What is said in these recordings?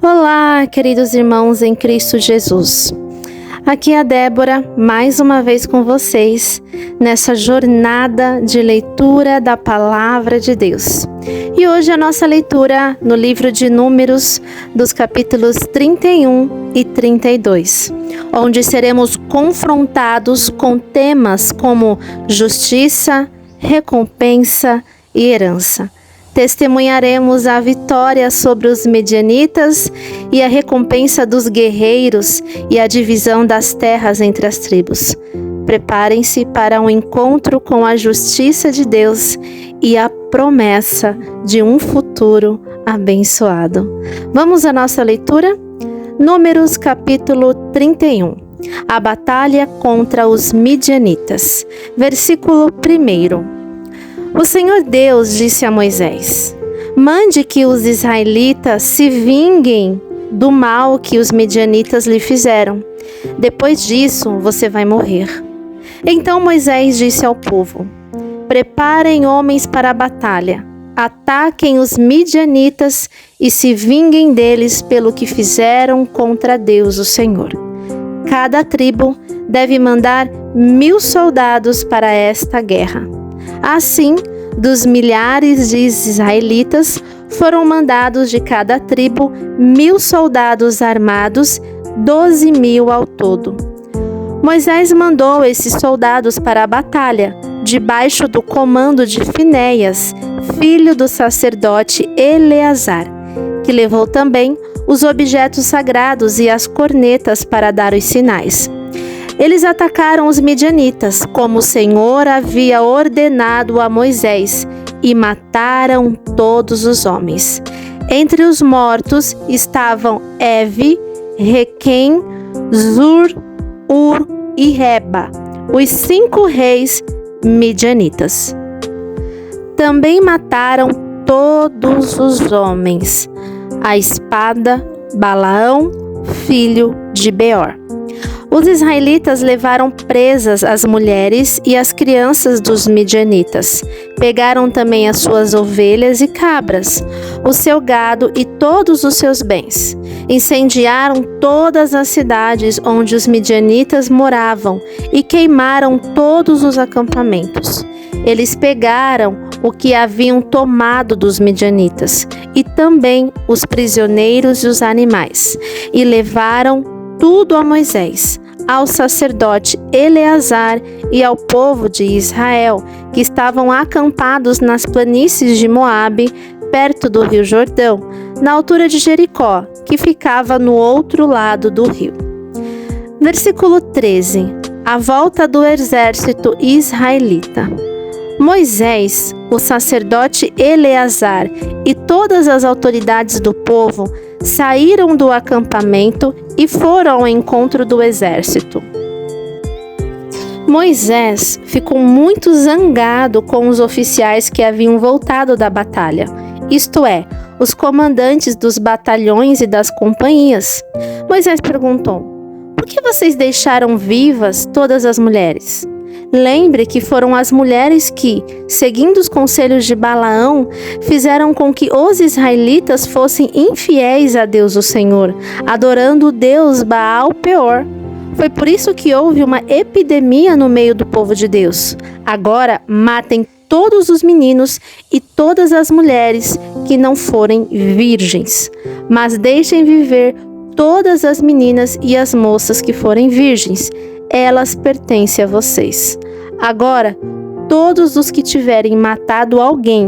Olá, queridos irmãos em Cristo Jesus. Aqui é a Débora, mais uma vez com vocês, nessa jornada de leitura da Palavra de Deus. E hoje a nossa leitura no livro de Números, dos capítulos 31 e 32, onde seremos confrontados com temas como justiça, recompensa e herança. Testemunharemos a vitória sobre os medianitas e a recompensa dos guerreiros e a divisão das terras entre as tribos. Preparem-se para um encontro com a justiça de Deus e a promessa de um futuro abençoado. Vamos à nossa leitura? Números capítulo 31. A batalha contra os midianitas. Versículo 1. O Senhor Deus disse a Moisés: mande que os israelitas se vinguem do mal que os midianitas lhe fizeram. Depois disso, você vai morrer. Então Moisés disse ao povo: preparem homens para a batalha, ataquem os midianitas e se vinguem deles pelo que fizeram contra Deus, o Senhor. Cada tribo deve mandar 1.000 soldados para esta guerra. Assim, dos milhares de israelitas, foram mandados de cada tribo 1.000 soldados armados, 12.000 ao todo. Moisés mandou esses soldados para a batalha, debaixo do comando de Finéias, filho do sacerdote Eleazar, que levou também os objetos sagrados e as cornetas para dar os sinais. Eles atacaram os midianitas, como o Senhor havia ordenado a Moisés, e mataram todos os homens. Entre os mortos estavam Evi, Requem, Zur, Ur e Reba, os 5 reis midianitas. Também mataram todos os homens, a espada, Balaão, filho de Beor. Os israelitas levaram presas as mulheres e as crianças dos midianitas. Pegaram também as suas ovelhas e cabras, o seu gado e todos os seus bens. Incendiaram todas as cidades onde os midianitas moravam e queimaram todos os acampamentos. Eles pegaram o que haviam tomado dos midianitas e também os prisioneiros e os animais, e levaram tudo a Moisés, ao sacerdote Eleazar e ao povo de Israel, que estavam acampados nas planícies de Moabe, perto do rio Jordão, na altura de Jericó, que ficava no outro lado do rio. Versículo 13. A volta do exército israelita. Moisés, o sacerdote Eleazar e todas as autoridades do povo saíram do acampamento e foram ao encontro do exército. Moisés ficou muito zangado com os oficiais que haviam voltado da batalha, isto é, os comandantes dos batalhões e das companhias. Moisés perguntou: por que vocês deixaram vivas todas as mulheres? Lembre que foram as mulheres que, seguindo os conselhos de Balaão, fizeram com que os israelitas fossem infiéis a Deus o Senhor, adorando o Deus Baal-Peor. Foi por isso que houve uma epidemia no meio do povo de Deus. Agora, matem todos os meninos e todas as mulheres que não forem virgens, mas deixem viver todas as meninas e as moças que forem virgens. Elas pertencem a vocês. Agora, todos os que tiverem matado alguém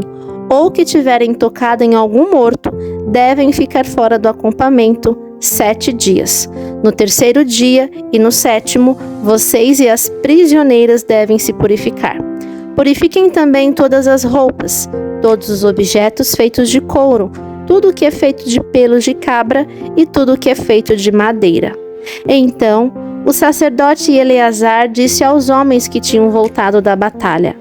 ou que tiverem tocado em algum morto devem ficar fora do acampamento 7 dias. No 3º dia e no 7º, vocês e as prisioneiras devem se purificar. Purifiquem também todas as roupas, todos os objetos feitos de couro, tudo o que é feito de pelos de cabra e tudo o que é feito de madeira. Então, o sacerdote Eleazar disse aos homens que tinham voltado da batalha: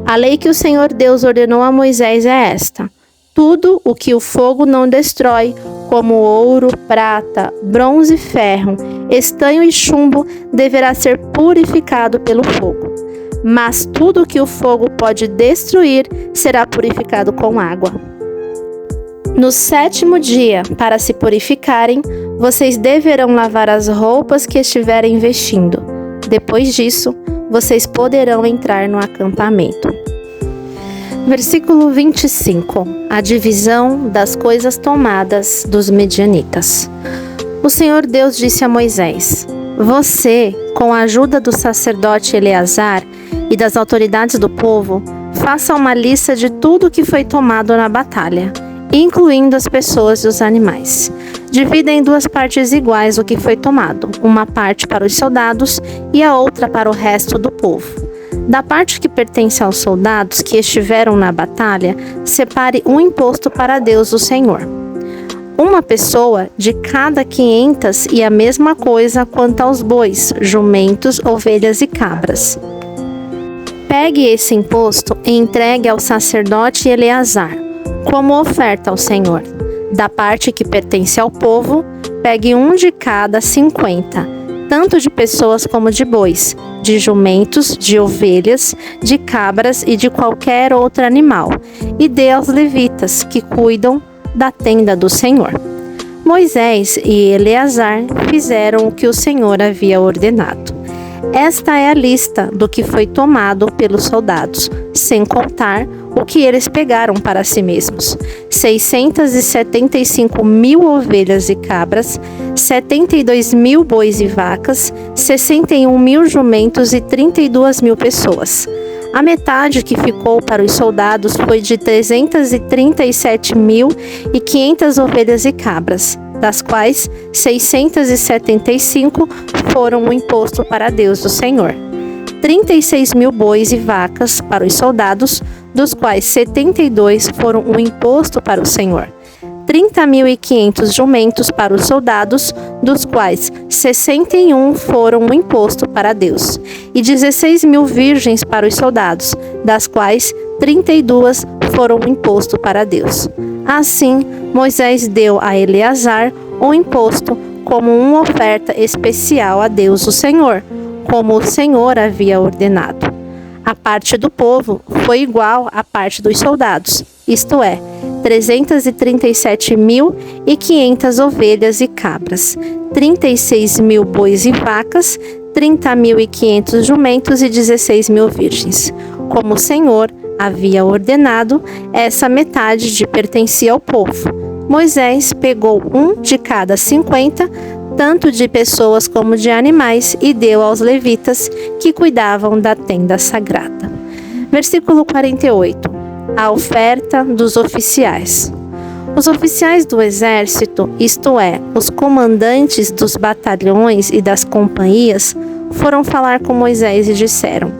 a lei que o Senhor Deus ordenou a Moisés é esta: tudo o que o fogo não destrói, como ouro, prata, bronze e ferro, estanho e chumbo, deverá ser purificado pelo fogo. Mas tudo o que o fogo pode destruir será purificado com água. No 7º dia, para se purificarem, vocês deverão lavar as roupas que estiverem vestindo. Depois disso, vocês poderão entrar no acampamento. Versículo 25. A divisão das coisas tomadas dos medianitas. O Senhor Deus disse a Moisés: Você, com a ajuda do sacerdote Eleazar e das autoridades do povo, faça uma lista de tudo que foi tomado na batalha, incluindo as pessoas e os animais. Divida em 2 partes iguais o que foi tomado, uma parte para os soldados e a outra para o resto do povo. Da parte que pertence aos soldados que estiveram na batalha, separe um imposto para Deus, o Senhor. Uma pessoa de cada 500 e a mesma coisa quanto aos bois, jumentos, ovelhas e cabras. Pegue esse imposto e entregue ao sacerdote Eleazar, como oferta ao Senhor. Da parte que pertence ao povo, pegue um de cada 50, tanto de pessoas como de bois, de jumentos, de ovelhas, de cabras e de qualquer outro animal, e dê aos levitas, que cuidam da tenda do Senhor. Moisés e Eleazar fizeram o que o Senhor havia ordenado. Esta é a lista do que foi tomado pelos soldados, sem contar o que eles pegaram para si mesmos: 675.000 ovelhas e cabras, 72.000 bois e vacas, 61.000 jumentos e 32.000 pessoas. A metade que ficou para os soldados foi de 337.500 ovelhas e cabras, das quais 675 foram o imposto para Deus, o Senhor. 36.000 bois e vacas para os soldados, dos quais 72 foram o imposto para o Senhor. 30.500 jumentos para os soldados, dos quais 61 foram o imposto para Deus, e 16.000 virgens para os soldados, das quais 32 foram o imposto para Deus. Assim, Moisés deu a Eleazar o imposto como uma oferta especial a Deus, o Senhor, como o Senhor havia ordenado. A parte do povo foi igual à parte dos soldados, isto é, 337.500 ovelhas e cabras, 36.000 bois e vacas, 30.500 jumentos e 16.000 virgens. Como o Senhor havia ordenado, essa metade pertencia ao povo. Moisés pegou um de cada 50, tanto de pessoas como de animais, e deu aos levitas que cuidavam da tenda sagrada. Versículo 48. A oferta dos oficiais. Os oficiais do exército, isto é, os comandantes dos batalhões e das companhias, foram falar com Moisés e disseram: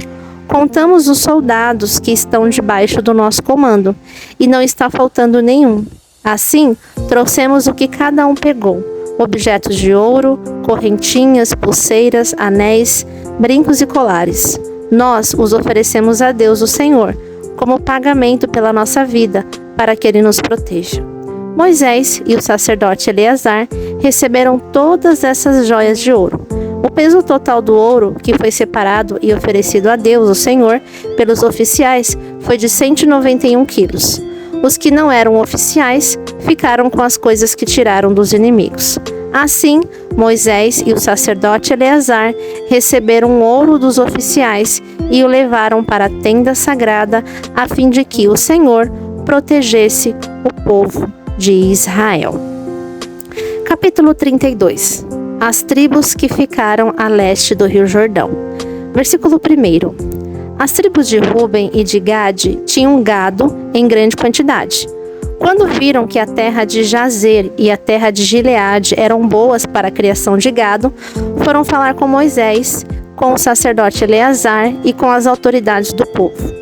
Contamos os soldados que estão debaixo do nosso comando, e não está faltando nenhum. Assim, trouxemos o que cada um pegou: objetos de ouro, correntinhas, pulseiras, anéis, brincos e colares. Nós os oferecemos a Deus, o Senhor, como pagamento pela nossa vida, para que Ele nos proteja. Moisés e o sacerdote Eleazar receberam todas essas joias de ouro. O peso total do ouro que foi separado e oferecido a Deus, o Senhor, pelos oficiais foi de 191 quilos. Os que não eram oficiais ficaram com as coisas que tiraram dos inimigos. Assim, Moisés e o sacerdote Eleazar receberam o ouro dos oficiais e o levaram para a tenda sagrada, a fim de que o Senhor protegesse o povo de Israel. Capítulo 32. As tribos que ficaram a leste do Rio Jordão. Versículo 1. As tribos de Ruben e de Gade tinham gado em grande quantidade. Quando viram que a terra de Jazer e a terra de Gileade eram boas para a criação de gado, foram falar com Moisés, com o sacerdote Eleazar e com as autoridades do povo.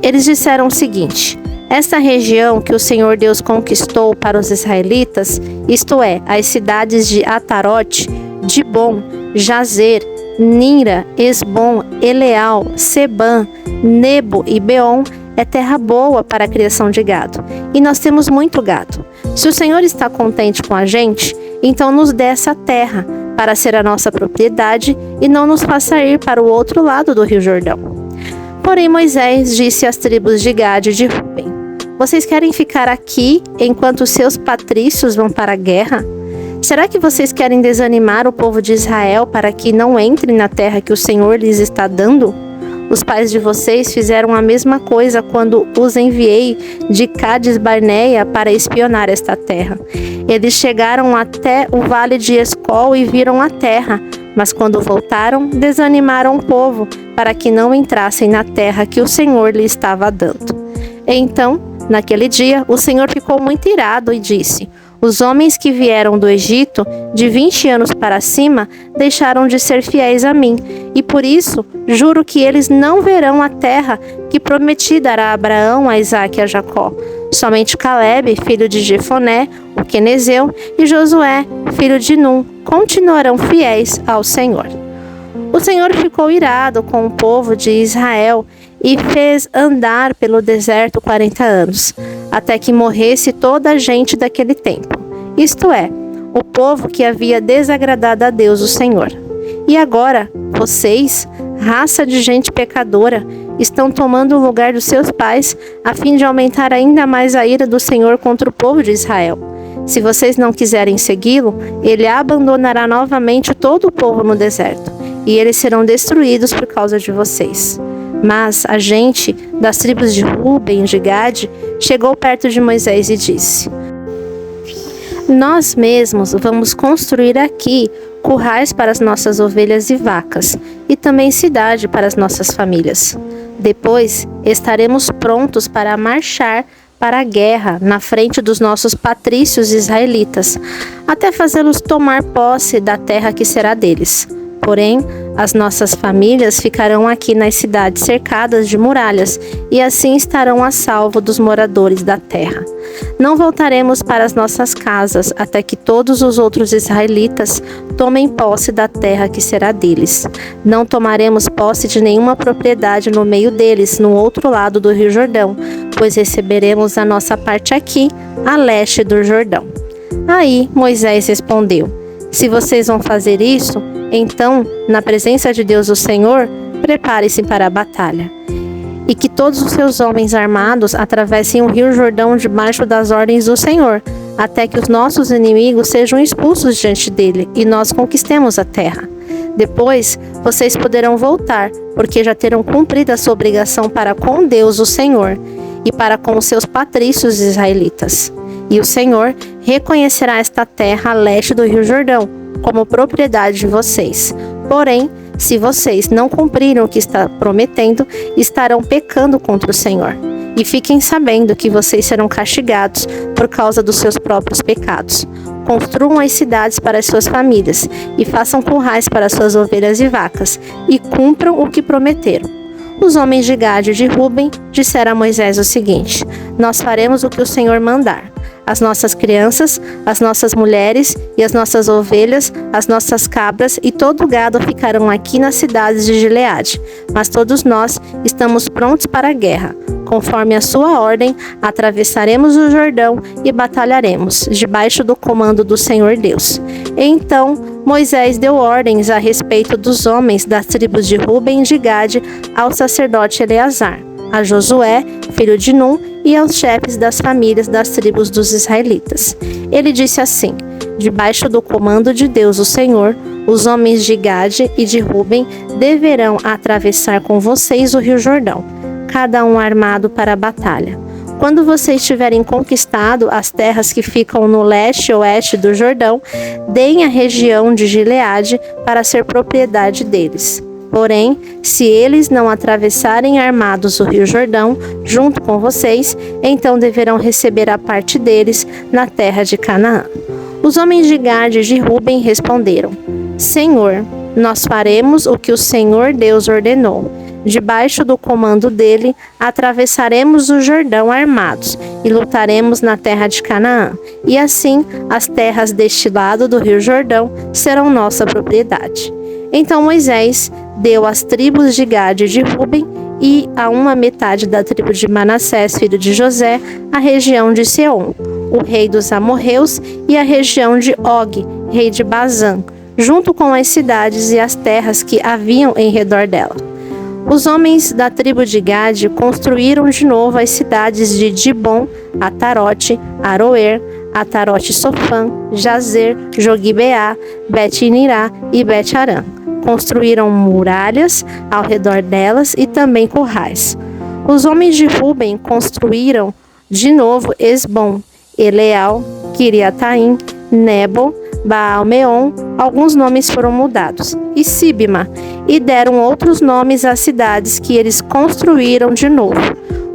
Eles disseram o seguinte: esta região que o Senhor Deus conquistou para os israelitas, isto é, as cidades de Atarote, Dibon, Jazer, Nira, Esbom, Eleal, Sebã, Nebo e Beon, é terra boa para a criação de gado, e nós temos muito gado. Se o Senhor está contente com a gente, então nos dê essa terra para ser a nossa propriedade e não nos faça ir para o outro lado do Rio Jordão. Porém Moisés disse às tribos de Gade e de Ruben: Vocês querem ficar aqui enquanto seus patrícios vão para a guerra? Será que vocês querem desanimar o povo de Israel para que não entre na terra que o Senhor lhes está dando? Os pais de vocês fizeram a mesma coisa quando os enviei de Cádiz Barneia para espionar esta terra. Eles chegaram até o vale de Escol e viram a terra, mas quando voltaram, desanimaram o povo para que não entrassem na terra que o Senhor lhe estava dando. Então, naquele dia, o Senhor ficou muito irado e disse: os homens que vieram do Egito, de 20 anos para cima, deixaram de ser fiéis a mim, e por isso juro que eles não verão a terra que prometi dar a Abraão, a Isaque e a Jacó. Somente Calebe, filho de Jefoné, o quenezeu, e Josué, filho de Num, continuarão fiéis ao Senhor. O Senhor ficou irado com o povo de Israel e fez andar pelo deserto 40 anos, até que morresse toda a gente daquele tempo, isto é, o povo que havia desagradado a Deus, o Senhor. E agora, vocês, raça de gente pecadora, estão tomando o lugar dos seus pais, a fim de aumentar ainda mais a ira do Senhor contra o povo de Israel. Se vocês não quiserem segui-lo, ele abandonará novamente todo o povo no deserto, e eles serão destruídos por causa de vocês. Mas a gente das tribos de Ruben e de Gade chegou perto de Moisés e disse: nós mesmos vamos construir aqui currais para as nossas ovelhas e vacas, e também cidade para as nossas famílias. Depois estaremos prontos para marchar para a guerra na frente dos nossos patrícios israelitas, até fazê-los tomar posse da terra que será deles. Porém, as nossas famílias ficarão aqui nas cidades cercadas de muralhas, e assim estarão a salvo dos moradores da terra. Não voltaremos para as nossas casas até que todos os outros israelitas tomem posse da terra que será deles. Não tomaremos posse de nenhuma propriedade no meio deles, no outro lado do Rio Jordão, pois receberemos a nossa parte aqui, a leste do Jordão. Aí Moisés respondeu: se vocês vão fazer isso, então, na presença de Deus o Senhor, prepare-se para a batalha. E que todos os seus homens armados atravessem o Rio Jordão debaixo das ordens do Senhor, até que os nossos inimigos sejam expulsos diante dele e nós conquistemos a terra. Depois, vocês poderão voltar, porque já terão cumprido a sua obrigação para com Deus o Senhor e para com os seus patrícios israelitas. E o Senhor reconhecerá esta terra a leste do Rio Jordão como propriedade de vocês. Porém, se vocês não cumprirem o que está prometendo, estarão pecando contra o Senhor. E fiquem sabendo que vocês serão castigados por causa dos seus próprios pecados. Construam as cidades para as suas famílias e façam currais para suas ovelhas e vacas, e cumpram o que prometeram. Os homens de Gade e de Ruben disseram a Moisés o seguinte: nós faremos o que o Senhor mandar. As nossas crianças, as nossas mulheres e as nossas ovelhas, as nossas cabras e todo o gado ficarão aqui nas cidades de Gileade. Mas todos nós estamos prontos para a guerra. Conforme a sua ordem, atravessaremos o Jordão e batalharemos, debaixo do comando do Senhor Deus. Então Moisés deu ordens a respeito dos homens das tribos de Ruben e de Gade ao sacerdote Eleazar, a Josué, filho de Num, e aos chefes das famílias das tribos dos israelitas. Ele disse assim: debaixo do comando de Deus o Senhor, os homens de Gade e de Ruben deverão atravessar com vocês o Rio Jordão, cada um armado para a batalha. Quando vocês tiverem conquistado as terras que ficam no leste e oeste do Jordão, deem a região de Gileade para ser propriedade deles. Porém, se eles não atravessarem armados o Rio Jordão junto com vocês, então deverão receber a parte deles na terra de Canaã. Os homens de Gade e de Ruben responderam: Senhor, nós faremos o que o Senhor Deus ordenou. Debaixo do comando dele, atravessaremos o Jordão armados e lutaremos na terra de Canaã. E assim, as terras deste lado do Rio Jordão serão nossa propriedade. Então Moisés deu às tribos de Gade e de Ruben e a uma metade da tribo de Manassés, filho de José, a região de Seom, o rei dos amorreus, e a região de Og, rei de Bazã, junto com as cidades e as terras que haviam em redor dela. Os homens da tribo de Gade construíram de novo as cidades de Dibon, Atarote, Aroer, Atarote Sofã, Jazer, Jogibeá, Bet-Nirá e Bet-Arã. Construíram muralhas ao redor delas e também currais. Os homens de Ruben construíram de novo Esbom, Eleal, Quiriataim, Nebo, Baal-Meon, alguns nomes foram mudados, e Sibma, e deram outros nomes às cidades que eles construíram de novo.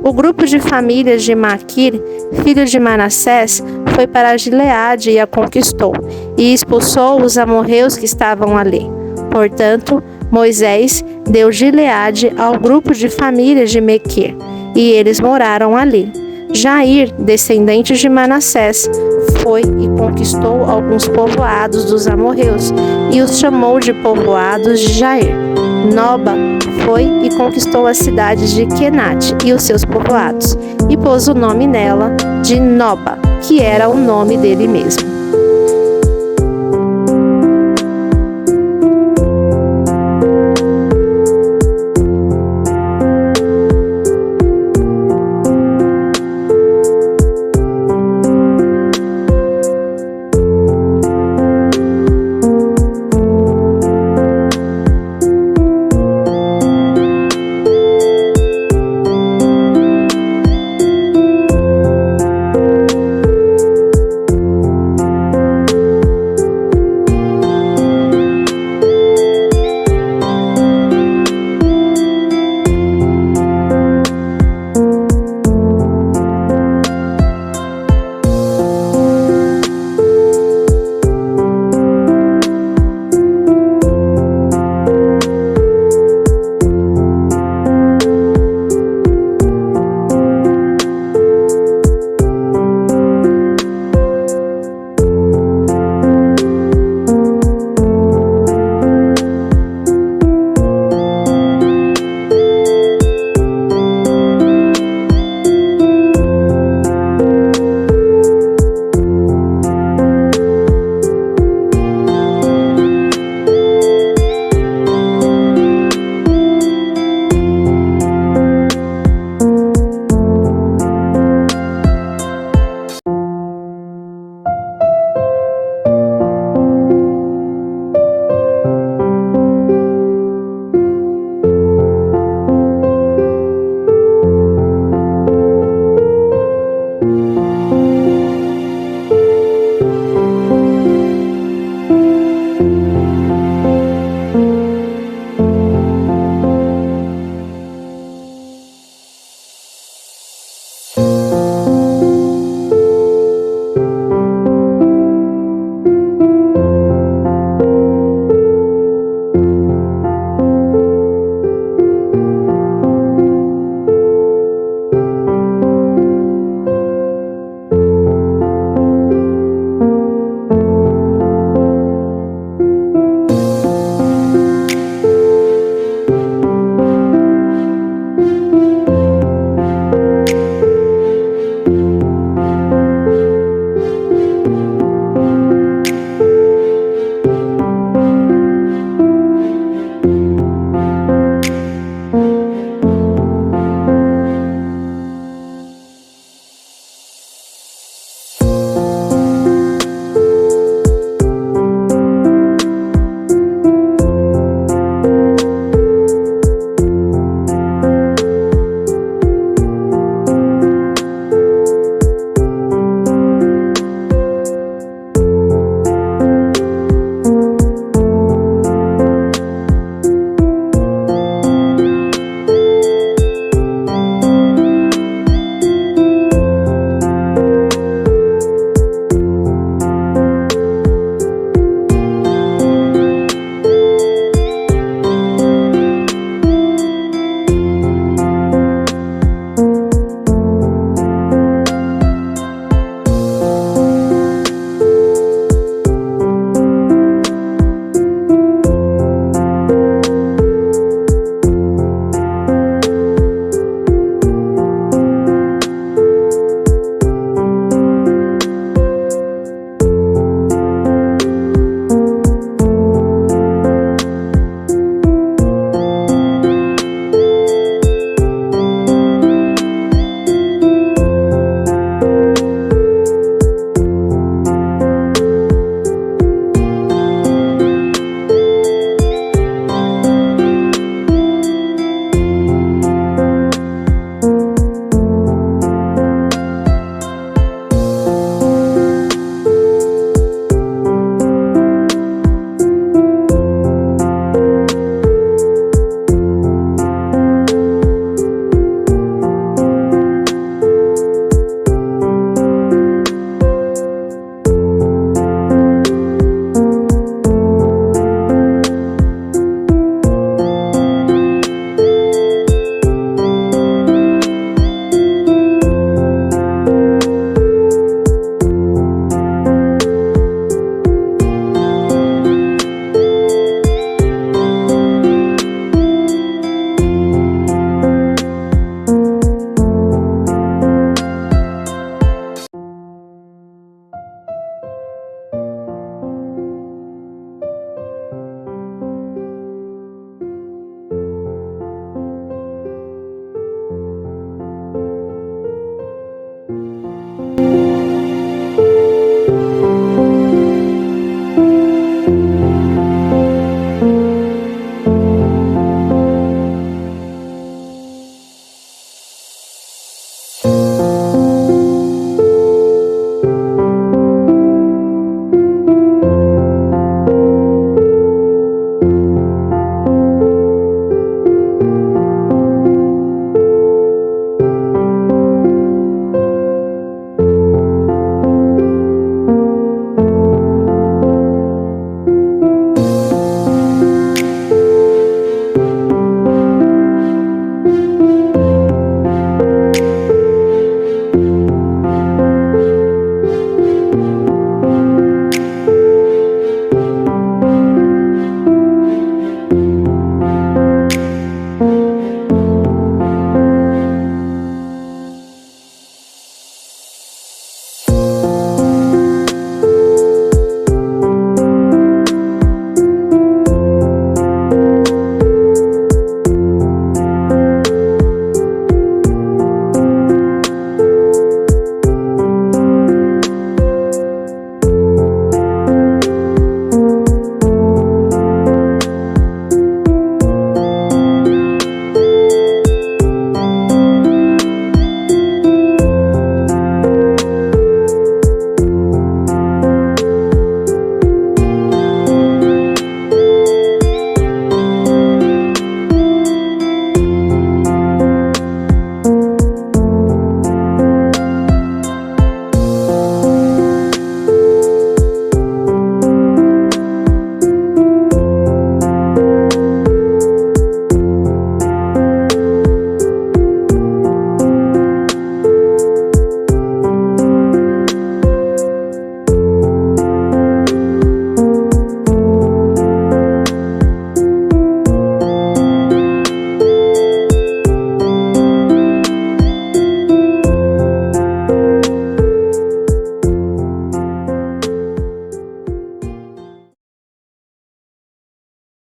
O grupo de famílias de Maquir, filho de Manassés, foi para Gileade e a conquistou, e expulsou os amorreus que estavam ali. Portanto, Moisés deu Gileade ao grupo de famílias de Mequir, e eles moraram ali. Jair, descendente de Manassés, foi e conquistou alguns povoados dos amorreus e os chamou de povoados de Jair. Noba foi e conquistou as cidades de Quenate e os seus povoados, e pôs o nome nela de Noba, que era o nome dele mesmo.